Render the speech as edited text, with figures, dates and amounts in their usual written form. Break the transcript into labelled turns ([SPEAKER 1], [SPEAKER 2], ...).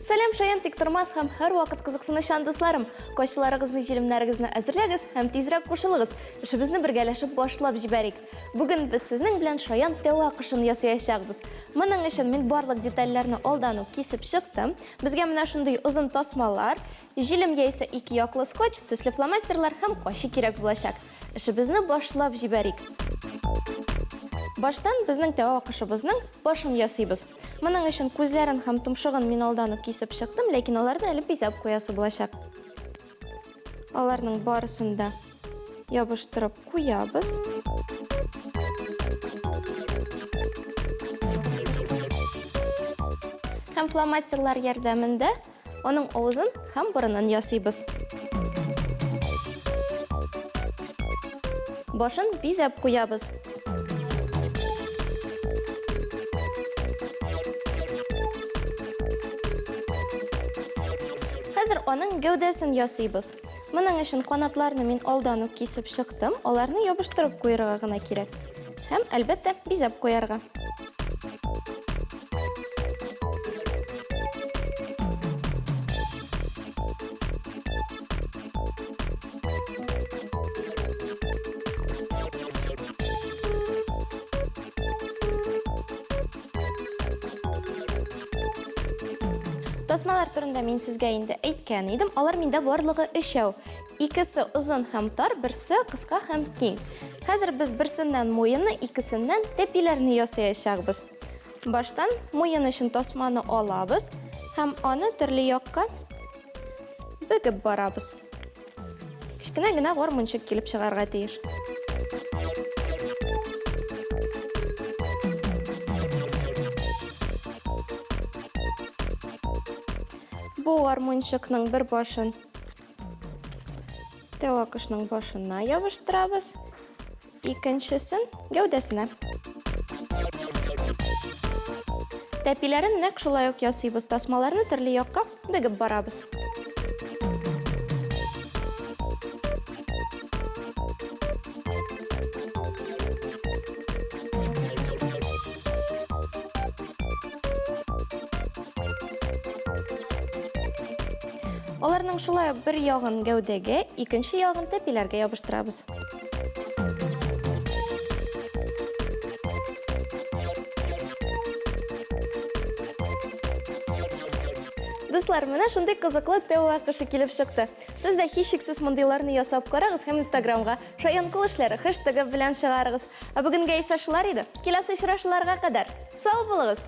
[SPEAKER 1] Сәлем шаян тик тормас һәм һәр вакыт кызыксыны шандысларым. Кочларыгызны, җилемнәрегезне әзерләгез һәм тизрәк кушылыгыз. Эшебезне бергәләшеп башлап җибәрик. Бүген без сезнең белән шаян тәва кышын ясаячакбыз. Моның өчен мин барлык детальләрне алдан ук кисеп чыктым. Безгә менә шундый озын тасмалар, җилем яисә ике яклы скотч, төсле фломастерлар һәм каши кирәк булачак. Эшебезне башлап җибәрик. Баштан безнең тәва кышыбызның башын ясыйбыз. Моның өчен күзләрен һәм томшыгын мин алдан ук кисеп чыктым, ләкин аларны әле бизәп куясы булачак. Аларның барысын да ябыштырып куябыз. Һәм фломастерлар ярдәмендә аның авызын һәм борынын ясыйбыз. Башын бизәп куябыз. Хәзер аның гәүдәсен ясыйбыз. Моның өчен канатларны мин алдан ук кисеп чыктым, аларны ябыштырып куярга гына кирәк. Һәм әлбәттә бизәп куярга. Тасмалар турында мин сезгә инде әйткән идем, алар миндә барлыгы 3. Икесе озын һәм тар, берсе кыска һәм киң. Хәзер без берсеннән муенны, икесеннән тәпиләрне ясаячакбыз. Баштан муен өчен тасманы алабыз һәм аны төрле якка бөгеп барабыз. Кичкенә генә гармунчык килеп чыгарга тиеш. Бу гармунчыкның бер башын тәва кышның башына ябыштырабыз, икенчесен гәүдәсенә. Тәпиләрен нәкъ шулай ук ясыйбыз, тасмаларны төрле якка бөгеп барабыз. Аларның шулай бер ягын гәүдәгә, икенче ягын тәпиләргә ябыштырабыз. Дуслар, менә шундый кызыклы тәва кышы килеп чыкты. Сез дә һичшиксез мондыйларны ясап карагыз һәм Инстаграмга «Шаян кул эшләре» хэштегы белән чыгарыгыз. Ә бүгенгә исә шулар иде. Киләсе очрашуларга кадәр сау булыгыз!